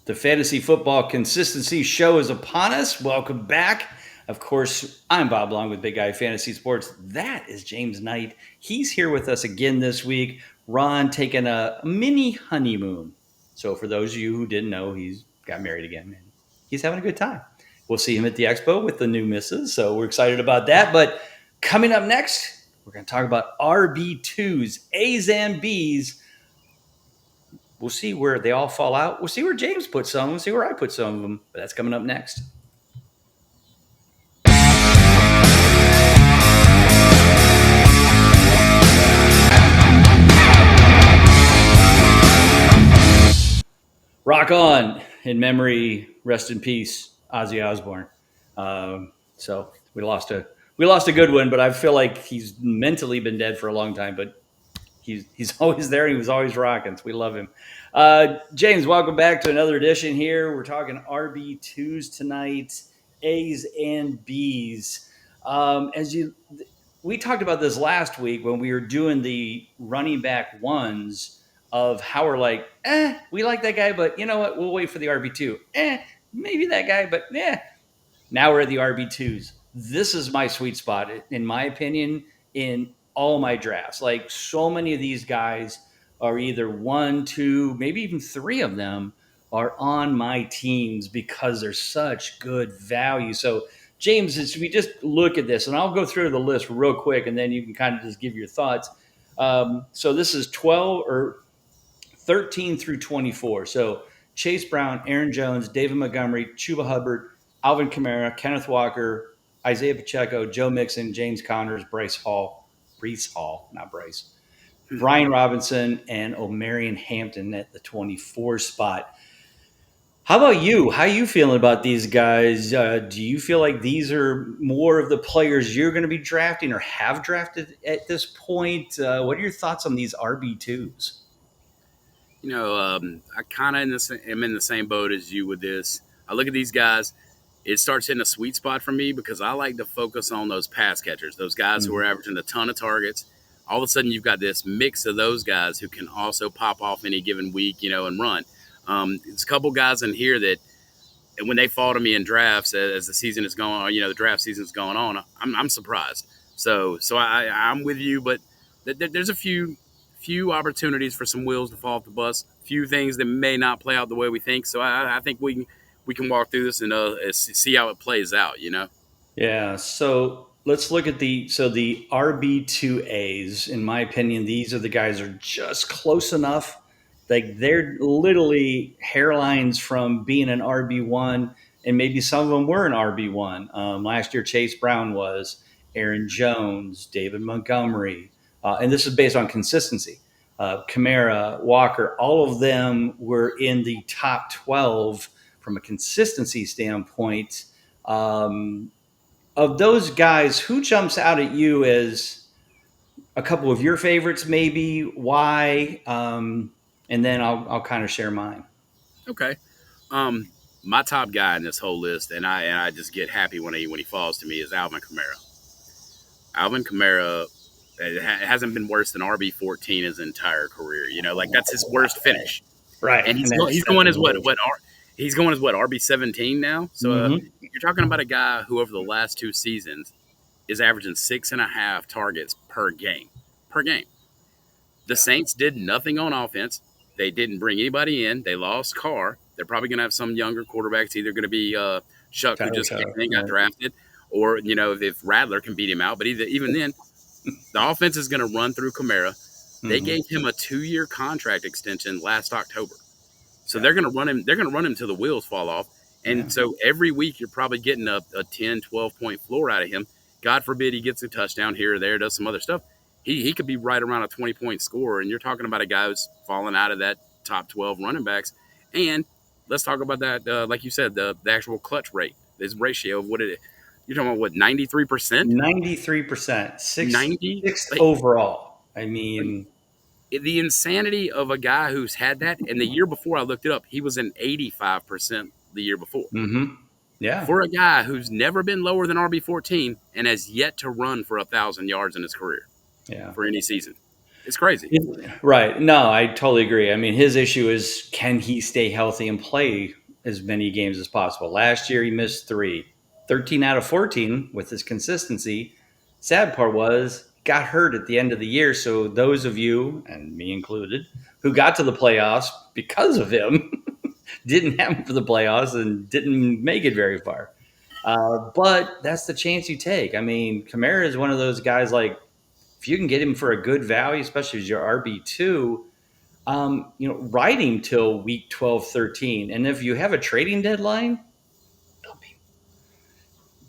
The Fantasy Football Consistency Show is upon us. Welcome back. Of course, I'm Bob Long with Big Guy Fantasy Sports. That is James Knight. He's here with us again this week. Ron taking a mini honeymoon. So for those of you who didn't know, he's got married again, and he's having a good time. We'll see him at the expo with the new missus, so we're excited about that. But coming up next, we're going to talk about RB2s, A's and B's. We'll see where they all fall out. We'll see where James puts some. We'll see where I put some of them. But that's coming up next. Rock on. In memory, rest in peace, Ozzy Osbourne. So we lost a good one, but I feel like he's mentally been dead for a long time. But he's always there. He was always rocking. So we love him. James, welcome back to another edition here. We're talking RB2s tonight, A's and B's. We talked about this last week when we were doing the running back ones of how we're like, we like that guy, but you know what? We'll wait for the RB2. Maybe that guy, but Now we're at the RB2s. This is my sweet spot, in my opinion, in all my drafts. Like, so many of these guys are either 1, 2, maybe even 3 of them are on my teams because they're such good value. So, James, as we just look at this, and I'll go through the list real quick, and then you can kind of just give your thoughts. So this is 12 or 13 through 24. So Chase Brown, Aaron Jones, David Montgomery, Chuba Hubbard, Alvin Kamara, Kenneth Walker, Isaiah Pacheco, Joe Mixon, James Connors, Breece Hall, not Bryce, Bijan Robinson, and Omarion Hampton at the 24 spot. How about you? How are you feeling about these guys? Do you feel like these are more of the players you're going to be drafting or have drafted at this point? What are your thoughts on these RB2s? I kind of am in the same boat as you with this. I look at these guys. It starts hitting a sweet spot for me because I like to focus on those pass catchers, those guys who are averaging a ton of targets. All of a sudden, you've got this mix of those guys who can also pop off any given week, and run. There's a couple guys in here that when they fall to me in drafts as the season is going on, the draft season is going on, I'm surprised. So I'm with you, but there's a few opportunities for some wheels to fall off the bus, few things that may not play out the way we think. So I think we can walk through this and see how it plays out, Yeah. So let's look at the RB2As. In my opinion, these are the guys that are just close enough. Like, they're literally hairlines from being an RB1, and maybe some of them were an RB1. Last year, Chase Brown was, Aaron Jones, David Montgomery, and this is based on consistency. Kamara, Walker, all of them were in the top 12 from a consistency standpoint. Of those guys, who jumps out at you as a couple of your favorites, maybe? Why? And then I'll kind of share mine. Okay. My top guy in this whole list, and I just get happy when he falls to me, is Alvin Kamara. Alvin Kamara hasn't been worse than RB14 his entire career. That's his worst finish. Right. And he's going as what he's going as what, RB17 now. So you're talking about a guy who over the last 2 seasons is averaging 6.5 targets per game. The Saints did nothing on offense. They didn't bring anybody in. They lost Carr. They're probably going to have some younger quarterbacks, either going to be Shuck, who just got drafted, or if Rattler can beat him out. But even then, the offense is going to run through Kamara. They gave him a 2-year contract extension last October, so they're going to run him. They're going to run him till the wheels fall off. And so every week you're probably getting a 10, 12-point floor out of him. God forbid he gets a touchdown here or there, does some other stuff. He could be right around a 20-point score, and you're talking about a guy who's fallen out of that top 12 running backs. And let's talk about that, like you said, the actual clutch rate, this ratio of you're talking about, what, 93%? 93%. 6 overall. I mean, the insanity of a guy who's had that, and the year before I looked it up, he was an 85% the year before. Yeah. For a guy who's never been lower than RB14 and has yet to run for 1,000 yards in his career. Yeah. For any season. It's crazy. Right. No, I totally agree. I mean, his issue is can he stay healthy and play as many games as possible? Last year, he missed 13 out of 14 with his consistency. Sad part was, got hurt at the end of the year. So, those of you, and me included, who got to the playoffs because of him didn't have him for the playoffs and didn't make it very far. But that's the chance you take. I mean, Kamara is one of those guys like, if you can get him for a good value, especially as your RB2, ride him till week 12, 13. And if you have a trading deadline,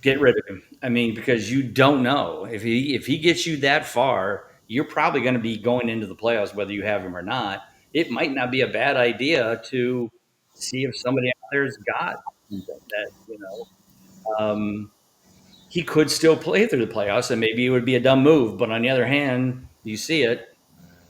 get rid of him. I mean, because you don't know. If he gets you that far, you're probably going to be going into the playoffs whether you have him or not. It might not be a bad idea to see if somebody out there's got something that, he could still play through the playoffs, and maybe it would be a dumb move. But on the other hand, you see it,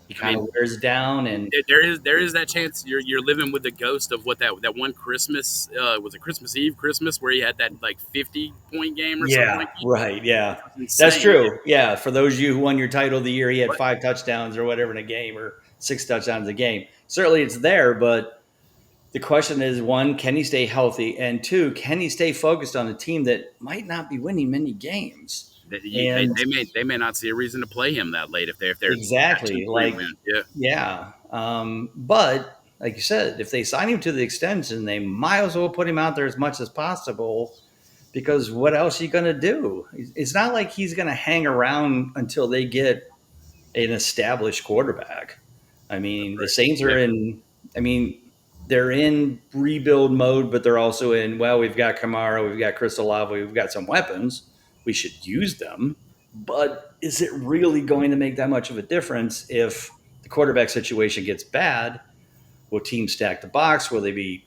he I kind of mean, wears down, and there is that chance you're living with the ghost of what that one Christmas was it Christmas Eve Christmas where he had that like 50-point game or something yeah, like that. right, yeah, that's Insane. true. Yeah, for those of you who won your title of the year, he had But 5 touchdowns or whatever in a game, or 6 touchdowns a game. Certainly, it's there, but the question is: one, can he stay healthy? And two, can he stay focused on a team that might not be winning many games? And they may not see a reason to play him that late if they're at two exactly, three like, wins. Yeah, yeah. But like you said, if they sign him to the extension, they might as well put him out there as much as possible because what else are you going to do? It's not like he's going to hang around until they get an established quarterback. I mean, the right. Saints Yeah, are in, I mean, they're in rebuild mode, but they're also in, well, we've got Kamara, we've got Chris Olave, we've got some weapons. We should use them. But is it really going to make that much of a difference if the quarterback situation gets bad? Will teams stack the box? Will they be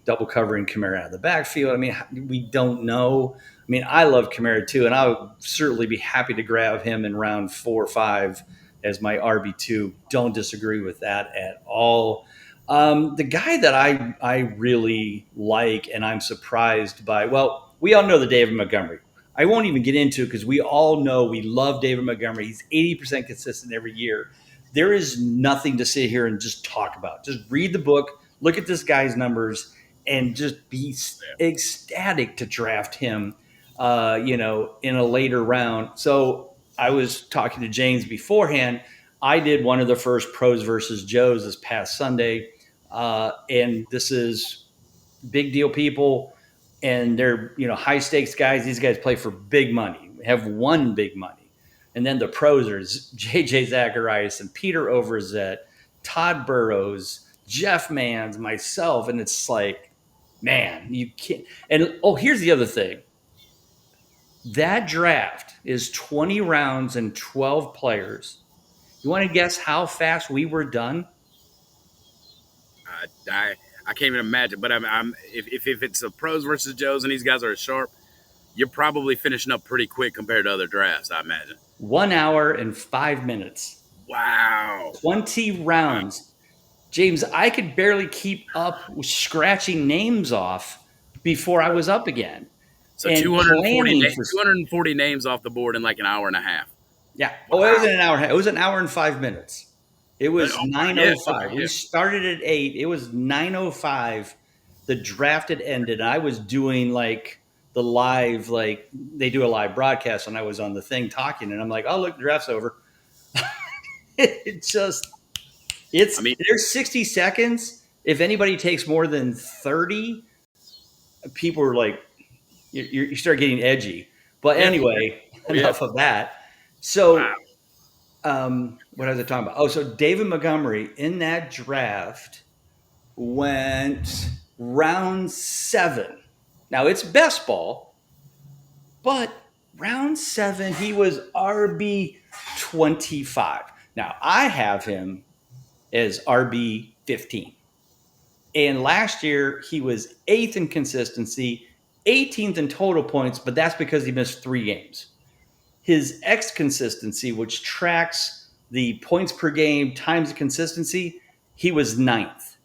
double covering Kamara out of the backfield? I mean, we don't know. I mean, I love Kamara too, and I would certainly be happy to grab him in round 4 or 5 as my RB2. Don't disagree with that at all. The guy that I really like and I'm surprised by, well, we all know the David Montgomery. I won't even get into it because we all know we love David Montgomery. He's 80% consistent every year. There is nothing to sit here and just talk about. Just read the book, look at this guy's numbers, and just be ecstatic to draft him, in a later round. So I was talking to James beforehand. I did one of the first pros versus Joes this past Sunday, and this is big deal people, and they're high stakes guys. These guys play for big money, have won big money, and then the pros are JJ Zacharias and Peter Overzet, Todd Burrows, Jeff Manns, myself, and it's like, man, you can't. And oh, here's the other thing: that draft is 20 rounds and 12 players. You want to guess how fast we were done? I can't even imagine. But I'm if it's the pros versus Joes and these guys are sharp, you're probably finishing up pretty quick compared to other drafts. I imagine. 1 hour and 5 minutes. Wow. 20 Wow. rounds. James, I could barely keep up with scratching names off before I was up again So and 240, planning for. 240 names off the board in like an hour and a half. Yeah. Oh, it Wow. wasn't an hour. It was an hour and 5 minutes. It was Yeah. 9:05. Okay. We Yeah. started at 8. It was 9:05. The draft had ended. I was doing like the live, like they do a live broadcast, and I was on the thing talking, and I'm like, oh look, the draft's over. it just I mean, there's 60 seconds. If anybody takes more than 30, people are like, you start getting edgy. But yeah. anyway, Oh yeah. enough of that. Wow. So, what was I talking about? Oh, so David Montgomery in that draft went round 7. Now it's best ball, but round 7, he was RB 25. Now I have him as RB 15. And last year, he was 8th in consistency, 18th in total points, but that's because he missed 3 games. His X consistency, which tracks the points per game times the consistency, he was 9th.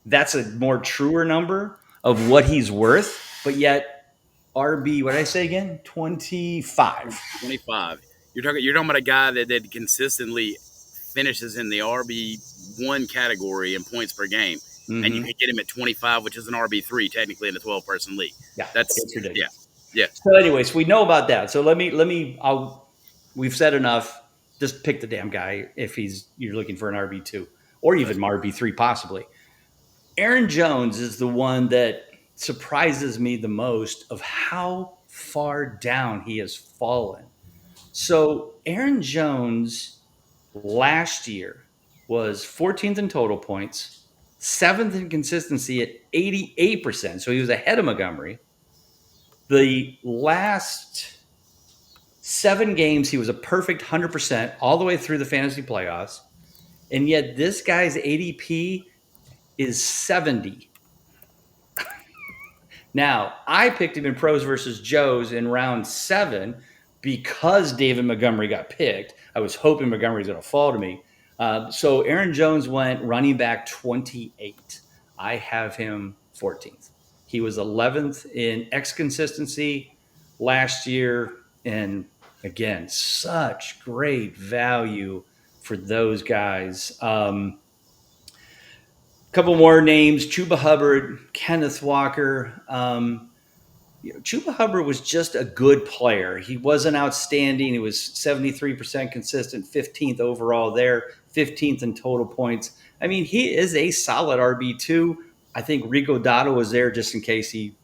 That's a more truer number of what he's worth, but yet RB, what did I say again? 25. 25. You're talking about a guy that consistently finishes in the RB1 category in points per game, and you Mm-hmm. can get him at 25, which is an RB3 technically in a 12-person league. Yeah, That's it's ridiculous. yeah. So, anyways, we know about that. So we've said enough. Just pick the damn guy if you're looking for an RB2 or even RB3 possibly. Aaron Jones is the one that surprises me the most of how far down he has fallen. So Aaron Jones last year was 14th in total points, 7th in consistency at 88%. So he was ahead of Montgomery. The last 7 games, he was a perfect 100% all the way through the fantasy playoffs. And yet this guy's ADP is 70. Now, I picked him in pros versus Joes in round 7 because David Montgomery got picked. I was hoping Montgomery was going to fall to me. So Aaron Jones went running back 28. I have him 14th. He was 11th in X consistency last year. And again, such great value for those guys. Couple more names: Chuba Hubbard, Kenneth Walker. Chuba Hubbard was just a good player. He wasn't outstanding. He was 73% consistent, 15th overall there, 15th in total points. I mean, he is a solid RB2. I think Rico Dotto was there just in case he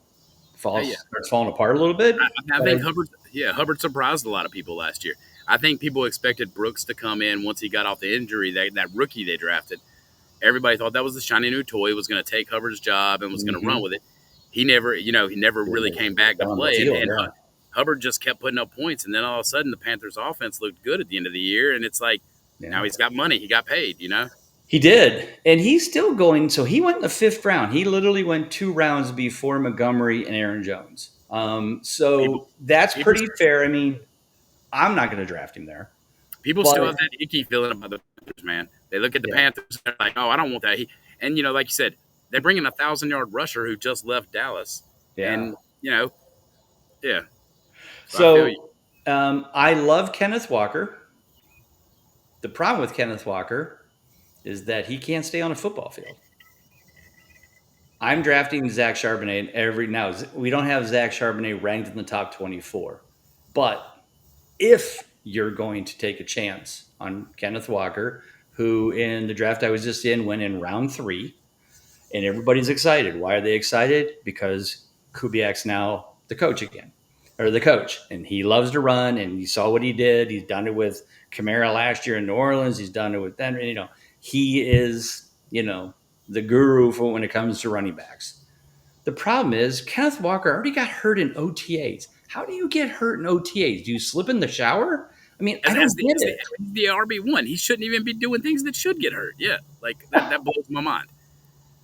Yeah. starts falling apart a little bit. I think Hubbard surprised a lot of people last year. I think people expected Brooks to come in once he got off the injury, that rookie they drafted. Everybody thought that was the shiny new toy, was going to take Hubbard's job and was going to run with it. He never really came back to play. And Hubbard just kept putting up points. And then all of a sudden, the Panthers' offense looked good at the end of the year. And it's like, now he's got money. He got paid, He did. And he's still going. So he went in the 5th round. He literally went 2 rounds before Montgomery and Aaron Jones. That's pretty fair. I mean, I'm not going to draft him there. People still have that icky feeling about the Panthers, man. They look at the Panthers and they're like, oh, I don't want that. And, like you said, they bring in a 1,000-yard rusher who just left Dallas. Yeah. And, yeah. So I love Kenneth Walker. The problem with Kenneth Walker is that he can't stay on a football field. I'm drafting Zach Charbonnet now. We don't have Zach Charbonnet ranked in the top 24. But if you're going to take a chance on Kenneth Walker, who in the draft I was just in went in round 3, and everybody's excited. Why are they excited? Because Kubiak's now the coach again, and he loves to run, and you saw what he did. He's done it with Kamara last year in New Orleans. He's done it with Denver. He is, the guru for when it comes to running backs. The problem is Kenneth Walker already got hurt in OTAs. How do you get hurt in OTAs? Do you slip in the shower? I mean, I don't get it. The RB1, he shouldn't even be doing things that should get hurt. Yeah, like that blows my mind.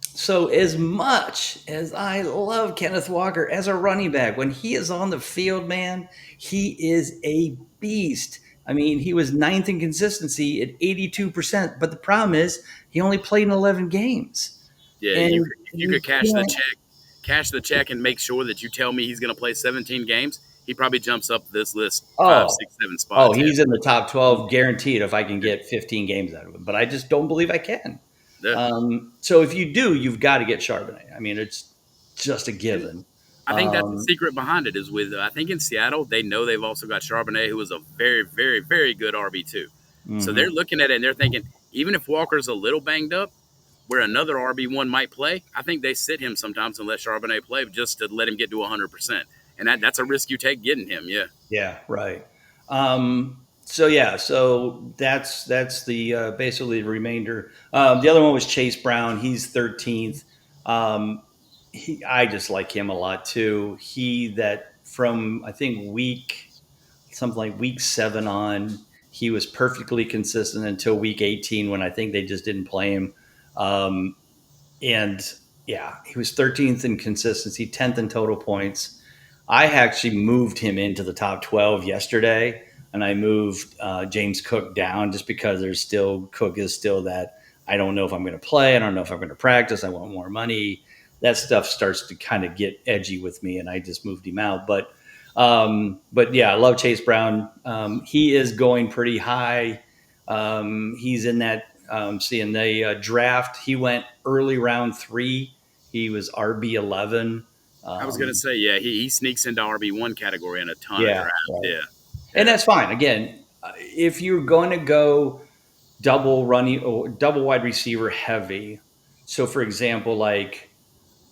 So as much as I love Kenneth Walker as a running back, when he is on the field, man, he is a beast. I mean, he was 9th in consistency at 82%, but the problem is he only played in 11 games. Yeah, and you could cash the check and make sure that you tell me he's going to play 17 games. He probably jumps up this list 5, 6, 7 spots. Oh, he's in the top 12 guaranteed if I can get 15 games out of him, but I just don't believe I can. Yeah. So if you do, you've got to get Charbonnet. I mean, it's just a given. I think that's the secret behind it is with, I think in Seattle, they know they've also got Charbonnet, who is a very, very, very good RB2. Mm-hmm. So they're looking at it and they're thinking, even if Walker's a little banged up, where another RB1 might play, I think they sit him sometimes and let Charbonnet play just to let him get to 100%. And that's a risk you take getting him, yeah. Yeah, right. So that's the basically the remainder. The other one was Chase Brown. He's 13th. I just like him a lot too. From I think week 7 on, he was perfectly consistent until week 18 when I think they just didn't play him. He was 13th in consistency, 10th in total points. I actually moved him into the top 12 yesterday. And I moved James Cook down just because Cook is still that I don't know if I'm going to play. I don't know if I'm going to practice. I want more money. That stuff starts to kind of get edgy with me, and I just moved him out. But yeah, I love Chase Brown. He is going pretty high. He's in that. See, in the draft, he went early round 3. He was RB11. I was gonna say, yeah, he sneaks into RB1 category in a ton of Yeah, drafts. right. Yeah, And yeah, that's fine. Again, if you're going to go double running or double wide receiver heavy, so for example, like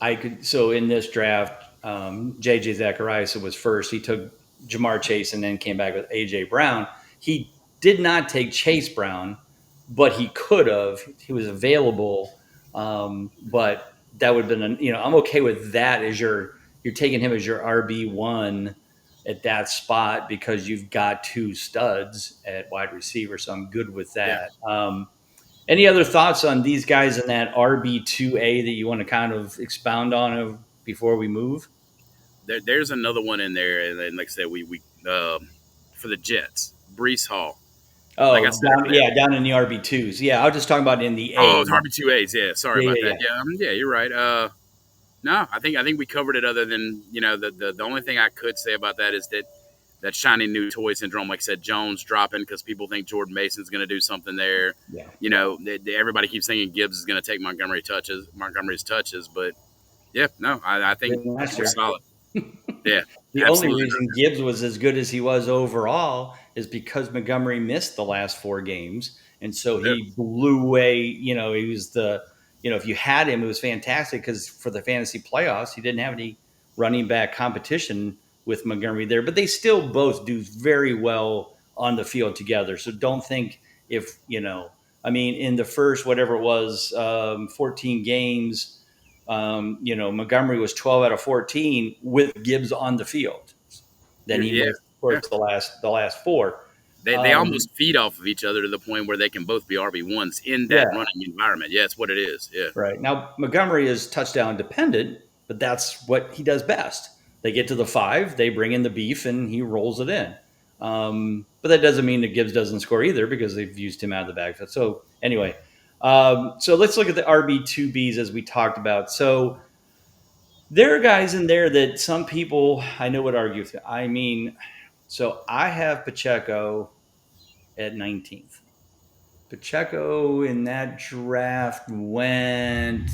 I could, so in this draft, JJ Zacharias was first. He took Jamar Chase and then came back with AJ Brown. He did not take Chase Brown, but he could have. He was available, but that would have been, I'm okay with that as you're taking him as your RB1 at that spot because you've got 2 studs at wide receiver. So I'm good with yeah. that. Any other thoughts on these guys in that RB2A that you want to kind of expound on before we move? There's another one in there, and then like I said, we for the Jets, Breece Hall. Like I Oh, said down, earlier. yeah, down in the RB2s. Yeah, I was just talking about in the Oh, A. it's RB2As. Yeah, sorry Yeah, about yeah, that. Yeah, yeah, you're right. No, I think we covered it. Other than the only thing I could say about that is that shiny new toy syndrome. Like I said, Jones dropping because people think Jordan Mason's going to do something there. yeah, Everybody keeps thinking Gibbs is going to take Montgomery's touches, but yeah, no, I think last we're year. solid. Yeah, The only absolutely. reason Gibbs was as good as he was overall is because Montgomery missed the last 4 games. And so Yeah, he blew away, he was if you had him, it was fantastic because for the fantasy playoffs, he didn't have any running back competition with Montgomery there, but they still both do very well on the field together. So don't think in the first, whatever it was, 14 games, Montgomery was 12 out of 14 with Gibbs on the field. Then he yeah, missed, of yeah. course, the last 4. They almost feed off of each other to the point where they can both be RB1s in Yeah, that running environment. Yeah, it's what it is. Yeah, right. Now Montgomery is touchdown dependent, but that's what he does best. They get to the 5, they bring in the beef, and he rolls it in. But that doesn't mean that Gibbs doesn't score either because they've used him out of the backfield. So anyway, so let's look at the RB2Bs as we talked about. So there are guys in there that some people I know would argue with. So I have Pacheco at 19th. Pacheco in that draft went.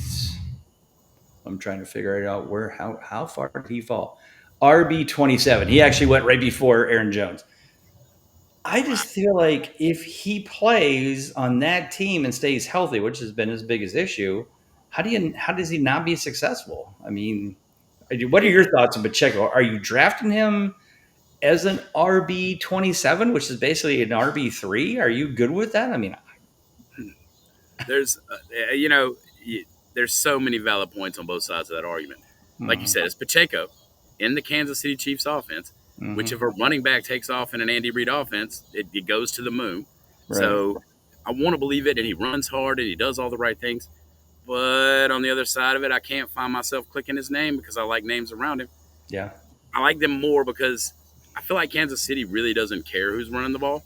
I'm trying to figure it out how far did he fall? RB27. He actually went right before Aaron Jones. I just feel like if he plays on that team and stays healthy, which has been his biggest issue, how does he not be successful? What are it, your thoughts on Pacheco? Are you drafting him as an RB27, which is basically an RB3? Are you good with that? there's you know there's so many valid points on both sides of that argument. Like you Mhm, said, it's Pacheco in the Kansas City Chiefs offense, which mhm, if a running back takes off in an Andy Reid offense, it goes to the moon. right. So I want to believe it, and he runs hard and he does all the right things. But on the other side of it, I can't find myself clicking his name because I like names around him. Yeah. I like them more because I feel like Kansas City really doesn't care who's running the ball.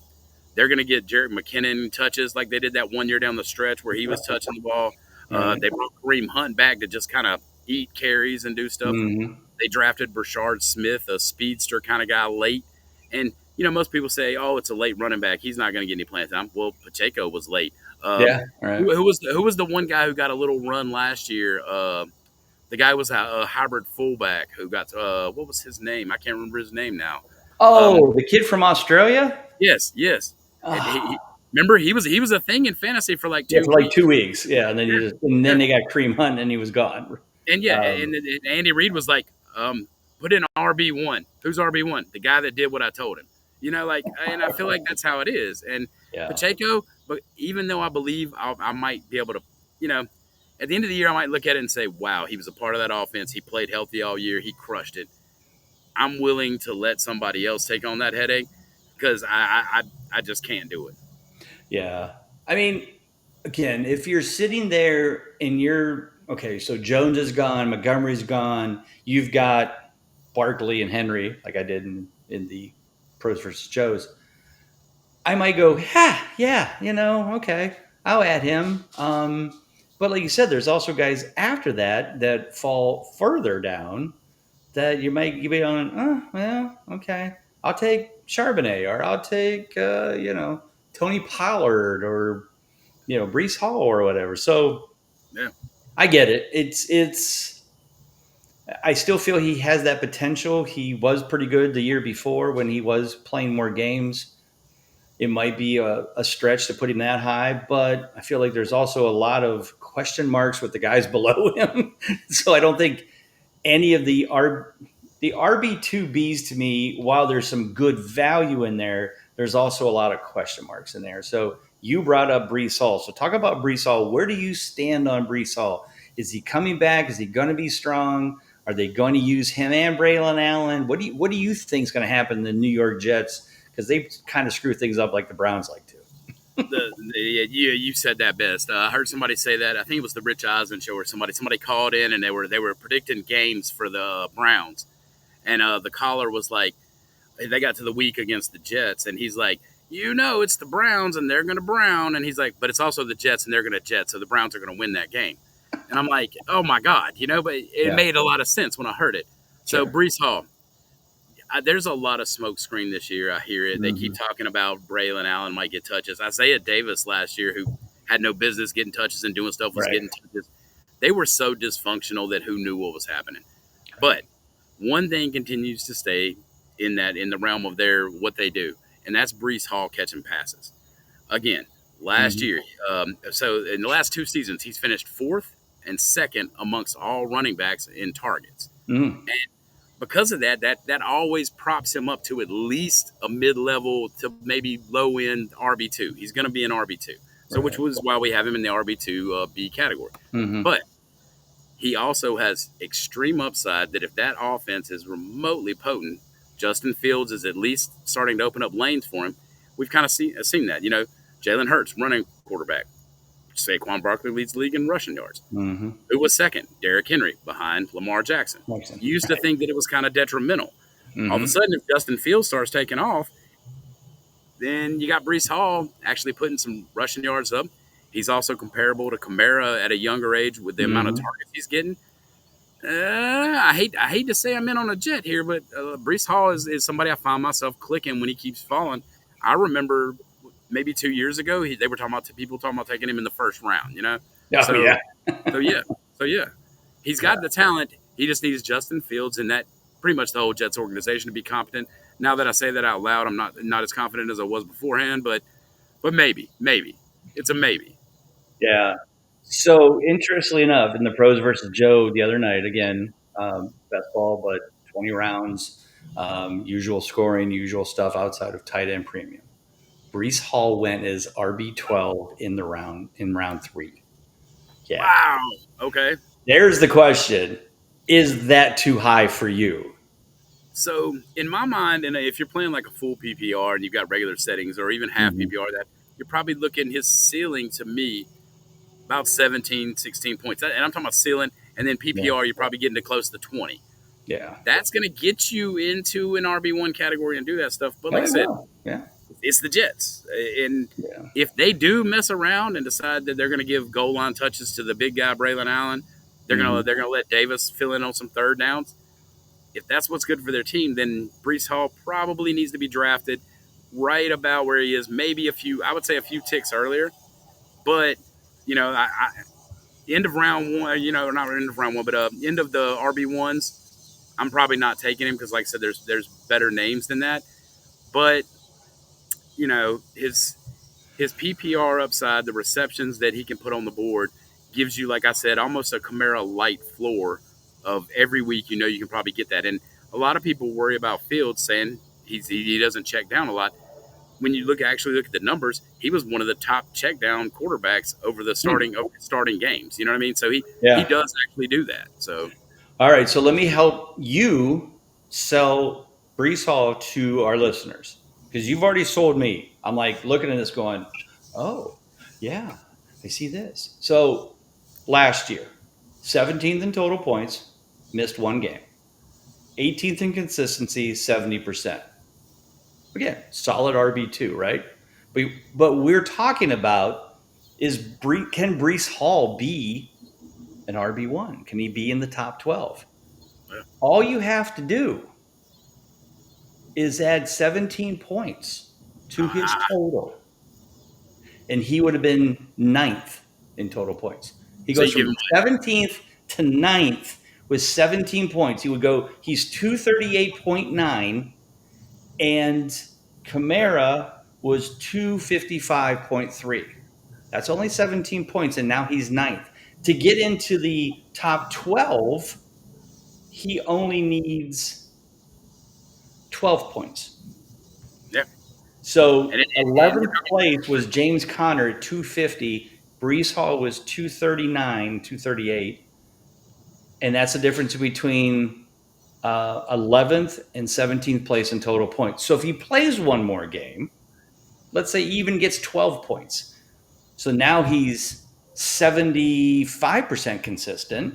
They're going to get Jarrett McKinnon touches like they did that one year down the stretch where he was touching the ball. Right. They brought Kareem Hunt back to just kind of eat carries and do stuff. Hmm. They drafted Brashard Smith, a speedster kind of guy, late. And, most people say, oh, it's a late running back. He's not going to get any playing time. Well, Pacheco was late. Yeah. Right. Who was the one guy who got a little run last year? The guy was a hybrid fullback who got, what was his name? I can't remember his name now. Um, Oh, the kid from Australia. yes, yes. And Oh, remember, he was a thing in fantasy for like yeah, two for like weeks. 2 weeks. Yeah, and then Yeah, then yeah. they got Kareem Hunt, and he was gone. And yeah, Um, and Andy Reid was like, put in RB1. Who's RB1? The guy that did what I told him. And I feel like that's how it is. And yeah. Pacheco, but even though I believe I might be able to, you know, at the end of the year, I might look at it and say, wow, he was a part of that offense. He played healthy all year. He crushed it. I'm willing to let somebody else take on that headache because I just can't do it. Yeah. I mean, again, if you're sitting there and you're okay, so Jones is gone, Montgomery's gone, you've got Barkley and Henry, like I did in the pros versus Joes. I might go, yeah, okay, I'll add him. But like you said, there's also guys after that fall further down that you be on. Oh, well, okay, I'll take Charbonnet or I'll take Tony Pollard or Breece Hall or whatever. So Yeah. I get it. It's. I still feel he has that potential. He was pretty good the year before when he was playing more games. It might be a stretch to put him that high, but I feel like there's also a lot of question marks with the guys below him. So I don't think any of the RB2Bs to me, while there's some good value in there, there's also a lot of question marks in there. So you brought up Breece Hall. So talk about Breece Hall. Where do you stand on Breece Hall? Is he coming back? Is he going to be strong? Are they going to use him and Braylon Allen? What do you think is going to happen in the New York Jets? Because they kind of screw things up like the Browns like to. You said that best. I heard somebody say that. I think it was the Rich Eisen show or somebody called in and they were predicting games for the Browns, and the caller was like, they got to the week against the Jets, and he's like, it's the Browns and they're going to Brown, and he's like, but it's also the Jets and they're going to Jet, so the Browns are going to win that game. And I'm like, oh my God, but it made a lot of sense when I heard it. So Sure. Breece Hall, there's a lot of smoke screen this year. I hear it. They keep talking about Braylon Allen might get touches. Isaiah Davis last year, who had no business getting touches and doing stuff, was Right. getting touches. They were so dysfunctional that who knew what was happening. But one thing continues to stay in the realm of what they do, and that's Breece Hall catching passes. Again, last year, so in the last 2 seasons, he's finished 4th and 2nd amongst all running backs in targets. Mm. And because of that always props him up to at least a mid-level to maybe low-end RB2. He's going to be an RB2, so which was why we have him in the RB2 B category. But he also has extreme upside that if that offense is remotely potent, Justin Fields is at least starting to open up lanes for him. We've kind of seen that. Jalen Hurts, running quarterback. Saquon Barkley leads the league in rushing yards. Who was second? Derrick Henry, behind Lamar Jackson. You used to think that it was kind of detrimental. All of a sudden, if Justin Fields starts taking off, then you got Breece Hall actually putting some rushing yards up. He's also comparable to Kamara at a younger age with the amount of targets he's getting. I hate to say I'm in on a Jet here, but Breece Hall is somebody I find myself clicking when he keeps falling. I remember maybe 2 years ago, they were people talking about taking him in the first round, so yeah. He's got the talent. He just needs Justin Fields and that pretty much the whole Jets organization to be competent. Now that I say that out loud, I'm not as confident as I was beforehand, but maybe. It's a maybe. Yeah. So interestingly enough, in the pros versus Joe the other night, again, best ball, but 20 rounds, usual scoring, usual stuff outside of tight end premium. Breece Hall went as RB12 in round 3. Yeah. Wow. Okay. There's the question. Is that too high for you? So in my mind, and if you're playing like a full PPR and you've got regular settings or even half PPR, that you're probably looking his ceiling to me about 17, 16 points. And I'm talking about ceiling, and then PPR, you're probably getting to close to 20. Yeah. That's going to get you into an RB1 category and do that stuff. But like I said, it's the Jets. And if they do mess around and decide that they're going to give goal line touches to the big guy, Braylon Allen, they're going to let Davis fill in on some third downs. If that's what's good for their team, then Breece Hall probably needs to be drafted right about where he is, maybe I would say a few ticks earlier. But, end of round 1, not end of round 1, but end of the RB1s, I'm probably not taking him because, like I said, there's better names than that. But, his PPR upside, the receptions that he can put on the board, gives you, like I said, almost a Kamara light floor of every week. You can probably get that. And a lot of people worry about Fields saying he doesn't check down a lot. When you look at the numbers, he was one of the top check down quarterbacks over the starting games. You know what I mean? So he does actually do that. So, all right. So let me help you sell Breece Hall to our listeners because you've already sold me. I'm like looking at this going, oh, yeah, I see this. So last year, 17th in total points, missed 1 game. 18th in consistency, 70%. Again, solid RB2, right? But we're talking about can Breece Hall be an RB1? Can he be in the top 12? yeah. All you have to do is add 17 points to his total. and he would have been ninth in total points. He So goes you give from him 17th to ninth with 17 points. He would go, he's 238.9, and Kamara was 255.3. That's only 17 points, and now he's ninth. To get into the top 12, he only needs 12 points. yeah, So and 11th place was James Conner at 250. Breece Hall was 239, 238. And that's the difference between 11th and 17th place in total points. So if he plays one more game, let's say he even gets 12 points. So now he's 75% consistent,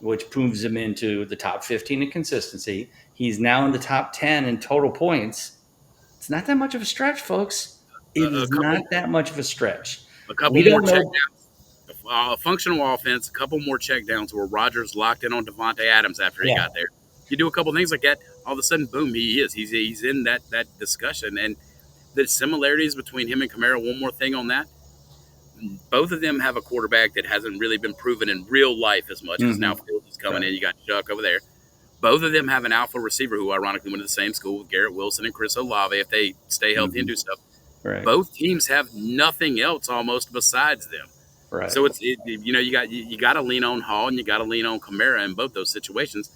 which moves him into the top 15 in consistency. He's now in the top 10 in total points. It's not that much of a stretch, folks. It a is couple not that much of a stretch. a couple We more don't check know. downs. A functional offense, a couple more check downs where Rodgers locked in on Devontae Adams after he Yeah. got there. You do a couple things like that, all of a sudden, boom, he is. He's in that discussion. And the similarities between him and Kamara, one more thing on that. Both of them have a quarterback that hasn't really been proven in real life as much because now Fields is coming in. You got Chuck over there. Both of them have an alpha receiver who ironically went to the same school with Garrett Wilson and Chris Olave if they stay healthy and do stuff. Right. Both teams have nothing else almost besides them. Right. So you got to lean on Hall and you got to lean on Kamara in both those situations.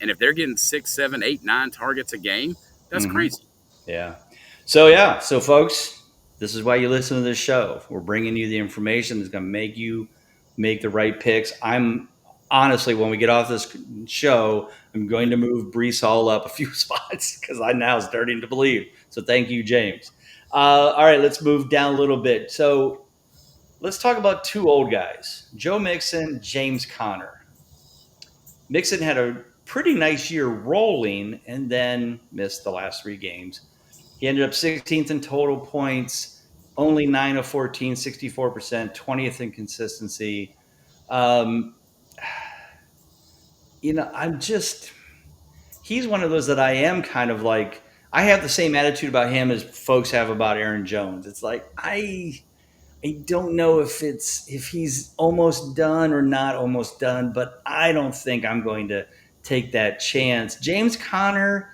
And if they're getting 6, 7, 8, 9 targets a game, that's crazy. Yeah. So folks, this is why you listen to this show. We're bringing you the information that's going to make you make the right picks. I'm honestly, when we get off this show, I'm going to move Breece Hall up a few spots because I'm now starting to believe. So thank you, James. All right, let's move down a little bit. So let's talk about two old guys, Joe Mixon, James Conner. Mixon had a pretty nice year rolling and then missed the last 3 games. He ended up 16th in total points, only 9 of 14, 64%, 20th in consistency. He's one of those that I am kind of like, I have the same attitude about him as folks have about Aaron Jones. It's like, I don't know if he's almost done or not almost done, but I don't think I'm going to take that chance. James Conner,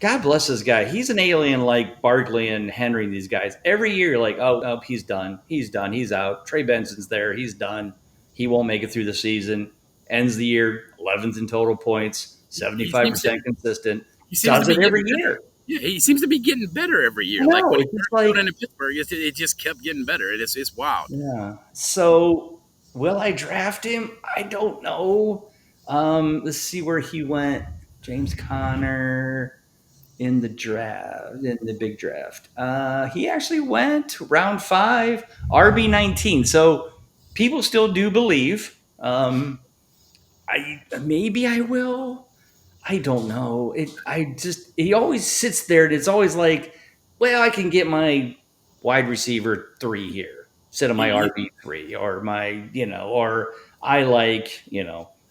God bless this guy. He's an alien like Barkley and Henry, these guys. Every year, you're like, oh, he's done. He's done. He's out. Trey Benson's there. He's done. He won't make it through the season. Ends the year 11th in total points, 75% consistent. Does it every year. Yeah, he seems to be getting better every year. Like when he was in Pittsburgh, it just kept getting better. It's wild. Yeah. So will I draft him? I don't know. Let's see where he went. James Conner in the draft, in the big draft. He actually went round 5, RB19. So people still do believe. Maybe I will. I don't know. He always sits there and it's always like, well, I can get my wide receiver 3 here instead of my RB3 or or I like,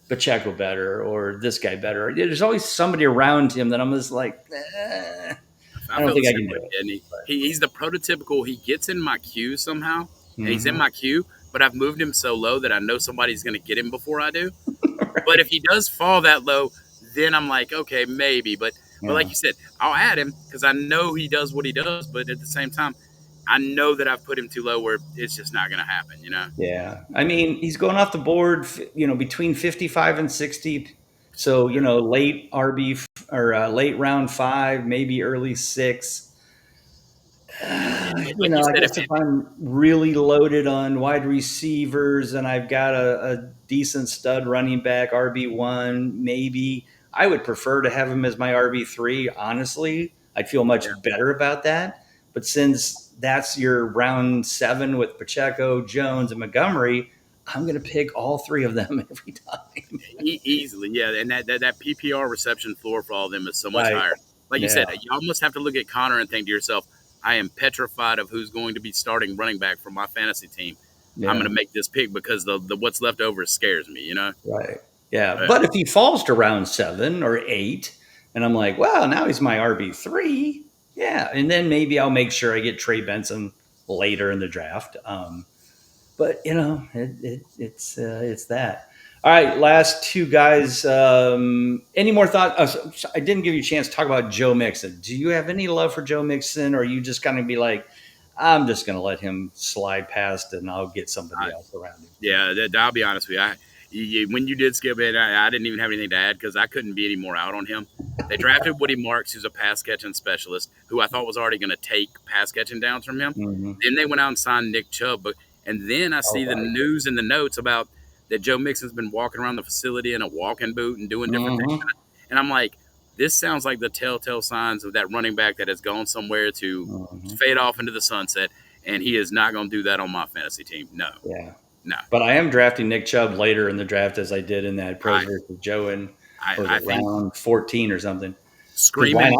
Pacheco better or this guy better. There's always somebody around him that I'm just like, I don't think I can do it. He's the prototypical, he gets in my queue somehow, and he's in my queue, but I've moved him so low that I know somebody's going to get him before I do. Right. But if he does fall that low, then I'm like, okay, maybe. But like you said, I'll add him because I know he does what he does, but at the same time, I know that I've put him too low where it's just not going to happen, Yeah. I mean, he's going off the board, between 55 and 60. So, late RB or late round 5, maybe early 6. I guess if I'm really loaded on wide receivers and I've got a decent stud running back, RB1, maybe I would prefer to have him as my RB3. Honestly, I'd feel much better about that. But since that's your round 7 with Pacheco, Jones, and Montgomery, I'm going to pick all 3 of them every time. Easily, yeah. And that PPR reception floor for all of them is so much higher. Like you said, you almost have to look at Conner and think to yourself, I am petrified of who's going to be starting running back for my fantasy team. Yeah. I'm going to make this pick because the what's left over scares me, Right. Yeah. But if he falls to round 7 or 8, and I'm like, well, now he's my RB3. Yeah. And then maybe I'll make sure I get Trey Benson later in the draft. But it's that. All right, last two guys. Any more thought? I didn't give you a chance to talk about Joe Mixon. Do you have any love for Joe Mixon, or are you just going to be like, I'm just going to let him slide past, and I'll get somebody else around him? Yeah, I'll be honest with you. When you did skip it, I didn't even have anything to add because I couldn't be any more out on him. They drafted Woody Marks, who's a pass catching specialist, who I thought was already going to take pass catching downs from him. Mm-hmm. Then they went out and signed Nick Chubb, and then I see the news and the notes about that Joe Mixon's been walking around the facility in a walking boot and doing different things, and I'm like, this sounds like the telltale signs of that running back that has gone somewhere to fade off into the sunset, and he is not going to do that on my fantasy team. No. Yeah. No. But I am drafting Nick Chubb later in the draft as I did in that Pros versus Joe in round 14 or something. Screaming.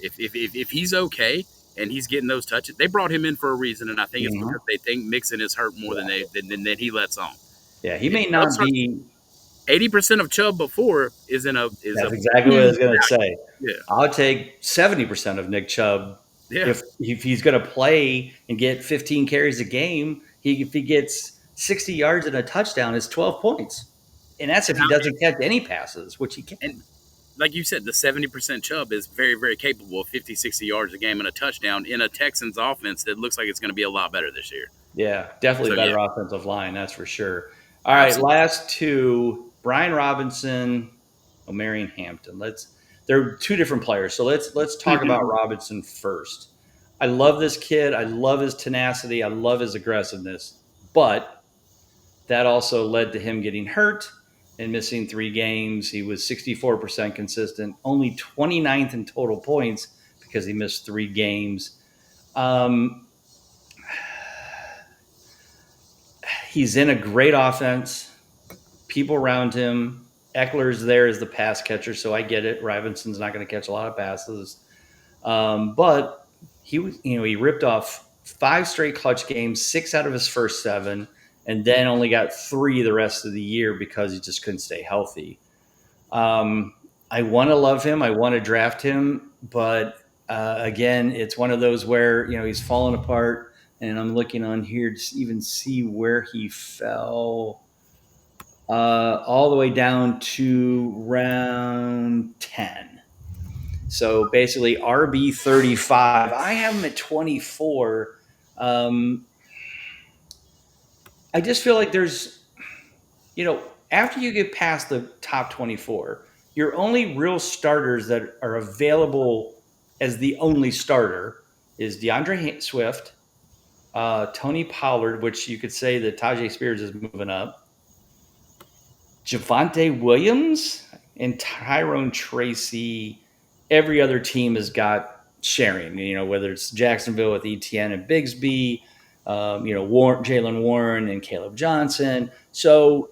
If he's okay and he's getting those touches, they brought him in for a reason, and I think it's because they think Mixon is hurt more than he lets on. Yeah, he may not be 80% of Chubb before is in a. That's exactly what I was going to say. Yeah. I'll take 70% of Nick Chubb if he's going to play and get 15 carries a game. If he gets 60 yards and a touchdown, it's 12 points, and that's if he doesn't catch any passes, which he can't. And like you said, the 70% Chubb is very, very capable of 50, 60 yards a game and a touchdown in a Texans offense that looks like it's going to be a lot better this year. Yeah, definitely better offensive line, that's for sure. All right, last two, Brian Robinson, Marion Hampton. They're two different players, so let's talk about Robinson first. I love this kid. I love his tenacity. I love his aggressiveness, but that also led to him getting hurt and missing 3 games. He was 64% consistent, only 29th in total points because he missed 3 games. He's in a great offense. People around him. Eckler's there as the pass catcher, so I get it. Robinson's not going to catch a lot of passes. But he ripped off 5 straight clutch games, 6 out of his first 7, and then only got 3 the rest of the year because he just couldn't stay healthy. I want to love him. I want to draft him, but again, it's one of those where he's fallen apart. And I'm looking on here to even see where he fell all the way down to round 10. So basically RB35. I have him at 24. I just feel like there's, after you get past the top 24, your only real starters that are available as the only starter is DeAndre Swift, Tony Pollard, which you could say that Tajay Spears is moving up, Javonte Williams, and Tyrone Tracy. Every other team has got sharing, whether it's Jacksonville with Etienne and Bigsby, Jaylen Warren and Caleb Johnson. So,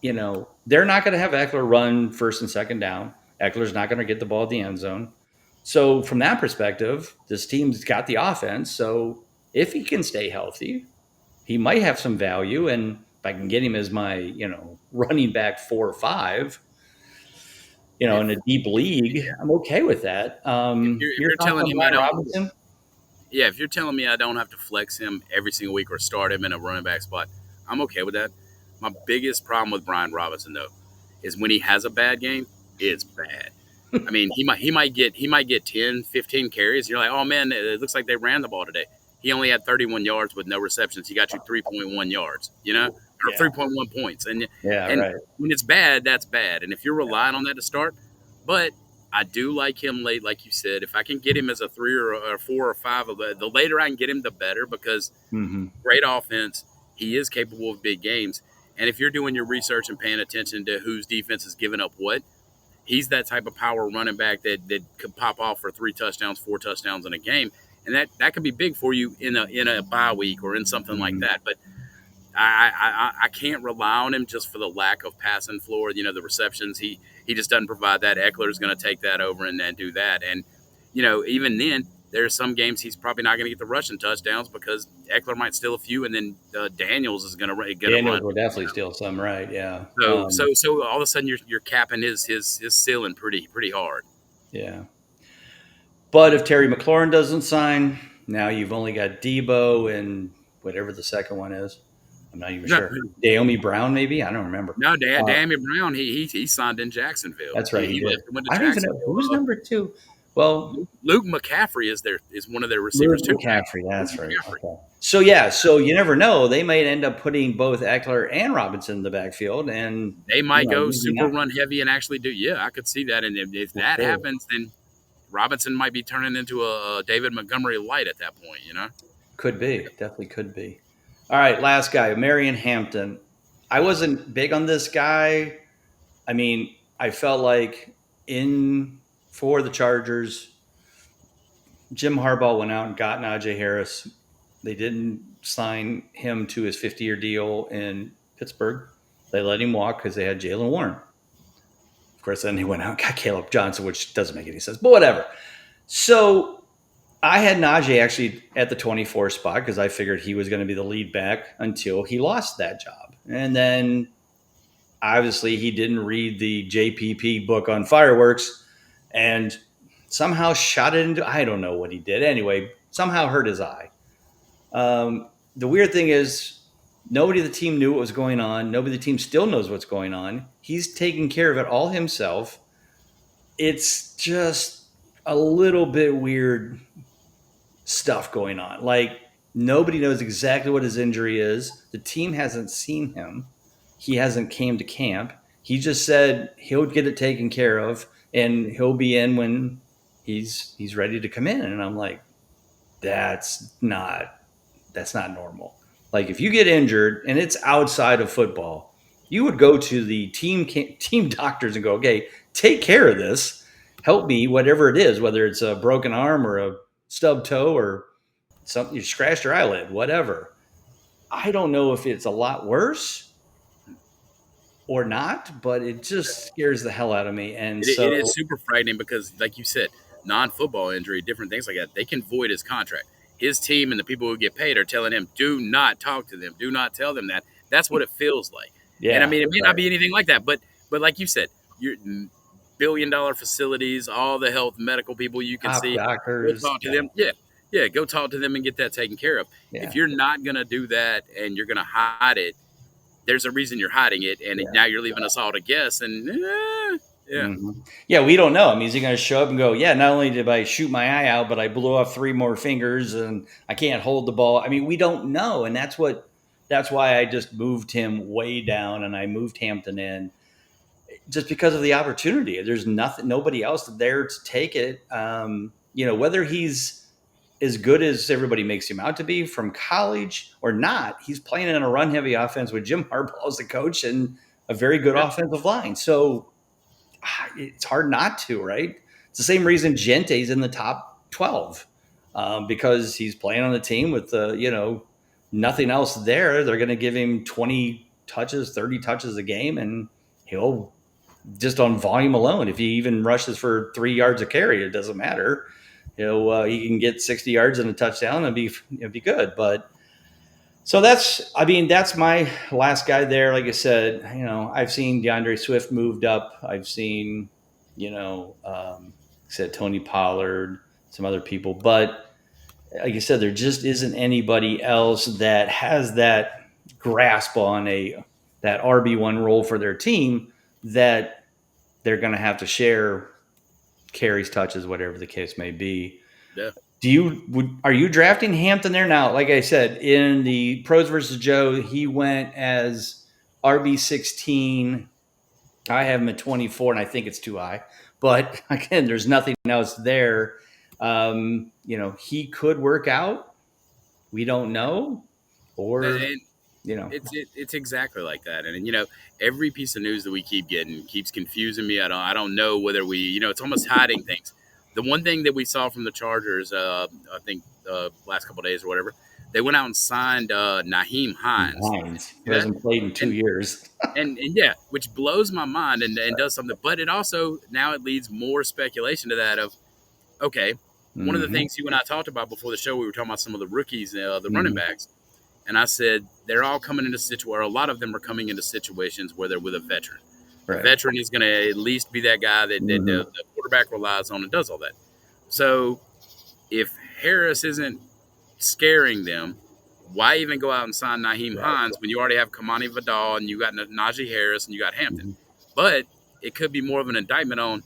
they're not going to have Eckler run first and second down. Eckler's not going to get the ball at the end zone. So from that perspective, this team's got the offense. So if he can stay healthy, he might have some value. And if I can get him as my, running back 4 or 5, in a deep league, I'm okay with that. If you're telling me Robinson? Yeah, if you're telling me I don't have to flex him every single week or start him in a running back spot, I'm okay with that. My biggest problem with Brian Robinson, though, is when he has a bad game, it's bad. I mean, he might get 10, 15 carries. You're like, oh man, it looks like they ran the ball today. He only had 31 yards with no receptions. He got you 3.1 yards, or 3.1 points. And right. When it's bad, that's bad. And if you're relying on that to start, but I do like him late, like you said. If I can get him as a 3 or a 4 or 5, the later I can get him, the better, because great offense. He is capable of big games. And if you're doing your research and paying attention to whose defense is giving up what, he's that type of power running back that could pop off for 3 touchdowns, 4 touchdowns in a game. And that could be big for you in a bye week or in something like that. But I can't rely on him just for the lack of passing floor. The receptions, he just doesn't provide that. Eckler's going to take that over and do that. And, even then, there's some games he's probably not going to get the rushing touchdowns because Eckler might steal a few, and then Daniels is going to get Daniels will definitely steal some, right? Yeah. So all of a sudden you're capping his ceiling pretty hard. Yeah. But if Terry McLaurin doesn't sign, Now you've only got Debo and whatever the second one is. I'm not even sure. Naomi Brown, maybe? I don't remember. No, Damien Brown, he signed in Jacksonville. That's right, he did. Went to I don't even know Jacksonville. who's number 2. Well, Luke McCaffrey is one of their Luke receivers too. McCaffrey, that's Luke right. McCaffrey. Okay. So you never know. They might end up putting both Eckler and Robinson in the backfield, and They might go maybe super not. run heavy and actually do. Yeah, I could see that. And if that Okay. happens, then Robinson might be turning into a David Montgomery light at that point. Could be. Definitely could be. All right, last guy, Marion Hampton. I wasn't big on this guy. I mean, I felt like for the Chargers, Jim Harbaugh went out and got Najee Harris. They didn't sign him to his 50-year deal in Pittsburgh. They let him walk because they had Jaylen Warren. Of course, then he went out and got Caleb Johnson, which doesn't make any sense, but whatever. So I had Najee actually at the 24 spot because I figured he was going to be the lead back until he lost that job. And then obviously he didn't read the JPP book on fireworks and somehow shot it into, I don't know what he did. Anyway, somehow hurt his eye. The weird thing is nobody on the team knew what was going on. Nobody on the team still knows what's going on. He's taking care of it all himself. It's just a little bit weird stuff going on. Like nobody knows exactly what his injury is. The team hasn't seen him. He hasn't came to camp. He just said he'll get it taken care of and he'll be in when he's ready to come in. And I'm like, that's not normal. Like if you get injured and it's outside of football, you would go to the team doctors and go, okay, take care of this. Help me, whatever it is, whether it's a broken arm or a stub toe or something, you scratched your eyelid, whatever. I don't know if it's a lot worse or not, but it just scares the hell out of me. And it is super frightening because, like you said, non-football injury, different things like that, they can void his contract. His team and the people who get paid are telling him, do not talk to them. Do not tell them that. That's what it feels like. Yeah, and I mean, it may not be anything like that, but like you said, you're billion-dollar facilities, all the health medical people you can see. Doctors, go talk to them. Yeah, go talk to them and get that taken care of. Yeah. If you're not going to do that and you're going to hide it, there's a reason you're hiding it, and now you're leaving us all to guess. And we don't know. I mean, is he going to show up and go, yeah, not only did I shoot my eye out, but I blew off 3 more fingers and I can't hold the ball. I mean, we don't know. And that's why I just moved him way down and I moved Hampton in just because of the opportunity. There's nobody else there to take it. Whether he's as good as everybody makes him out to be from college or not, he's playing in a run-heavy offense with Jim Harbaugh as the coach and a very good offensive line. So it's hard not to, right? It's the same reason Gente's in the top 12 because he's playing on a team with, nothing else there. They're going to give him 20 touches, 30 touches a game, and he'll just on volume alone. If he even rushes for 3 yards a carry, it doesn't matter. He can get 60 yards and a touchdown and it'd be good. But so that's my last guy there. Like I said, I've seen DeAndre Swift moved up. I've seen, Tony Pollard, some other people, but like you said, there just isn't anybody else that has that grasp on that RB1 role for their team that they're going to have to share carries, touches, whatever the case may be. Yeah. Are you drafting Hampton there now? Like I said, in the Pros versus Joe, he went as RB16. I have him at 24, and I think it's too high. But again, there's nothing else there. He could work out. We don't know, it's exactly like that. And every piece of news that we keep getting keeps confusing me. I don't know whether we, it's almost hiding things. The one thing that we saw from the Chargers, I think last couple of days or whatever, they went out and signed Nyheim Hines. He hasn't played in 2 years. and which blows my mind and does something. But it also, now it leads more speculation to that of, okay, one of the things you and I talked about before the show, we were talking about some of the rookies, the running backs. And I said, they're all coming into situations, or a lot of them are coming into situations where they're with a veteran. Right. A veteran is going to at least be that guy that the quarterback relies on and does all that. So if Harris isn't scaring them. Why even go out and sign Naheem Right. Hines when you already have Kamani Vidal and you got Najee Harris and you got Hampton? Mhm. But it could be more of an indictment on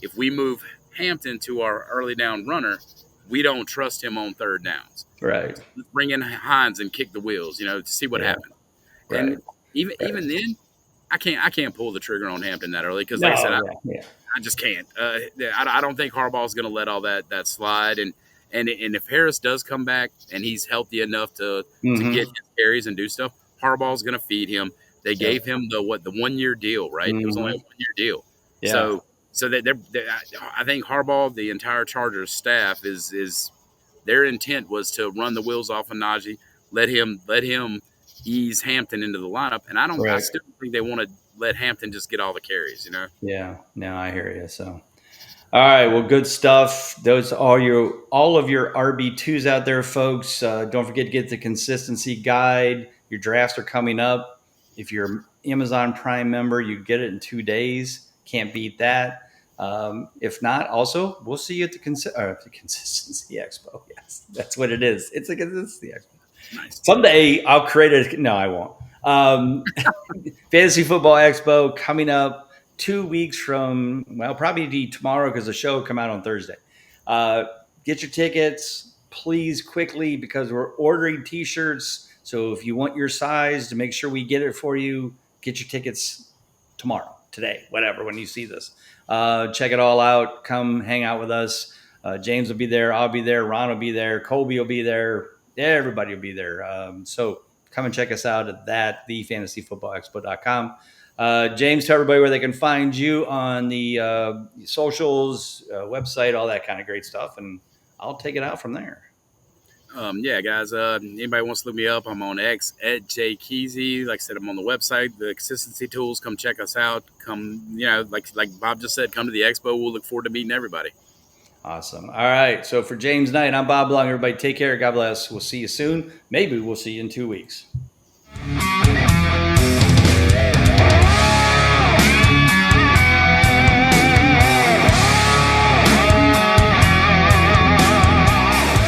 if we move Hampton to our early down runner, we don't trust him on third downs. Right. Let's bring in Hines and kick the wheels, to see what Yeah. happens. Right. And even then, I can't pull the trigger on Hampton that early because, like I said, No. Yeah. I just can't. I don't think Harbaugh's going to let all that slide. And if Harris does come back and he's healthy enough to Mm-hmm. get his carries and do stuff, Harbaugh's going to feed him. They gave him the 1 year deal, right? It was only a 1 year deal. Yeah. So that I think Harbaugh, the entire Chargers staff is their intent was to run the wheels off of Najee, let him ease Hampton into the lineup, and I still think they want to let Hampton just get all the carries, Yeah. No, I hear you. So, all right. Well, good stuff. Those are all of your RB2s out there, folks. Don't forget to get the consistency guide. Your drafts are coming up. If you're an Amazon Prime member, you get it in 2 days. Can't beat that. If not, also, we'll see you at the Consistency Expo. Yes, that's what it is. It's a Consistency Expo. Nice. Someday I'll create it. No, I won't. Fantasy Football Expo coming up 2 weeks from, well, probably tomorrow because the show will come out on Thursday. Get your tickets, please, quickly, because we're ordering T-shirts. So if you want your size to make sure we get it for you, get your tickets tomorrow, today, whatever, when you see this. Check it all out. Come hang out with us. James will be there. I'll be there. Ron will be there. Colby will be there. Everybody will be there. So come and check us out at thefantasyfootballexpo.com. James, tell everybody where they can find you on the socials, website, all that kind of great stuff. And I'll take it out from there. Yeah, guys. Anybody wants to look me up? I'm on X at JKeezy. Like I said, I'm on the website. The consistency tools. Come check us out. Come, like Bob just said, come to the expo. We'll look forward to meeting everybody. Awesome. All right. So for James Knight, I'm Bob Long. Everybody take care. God bless. We'll see you soon. Maybe we'll see you in 2 weeks.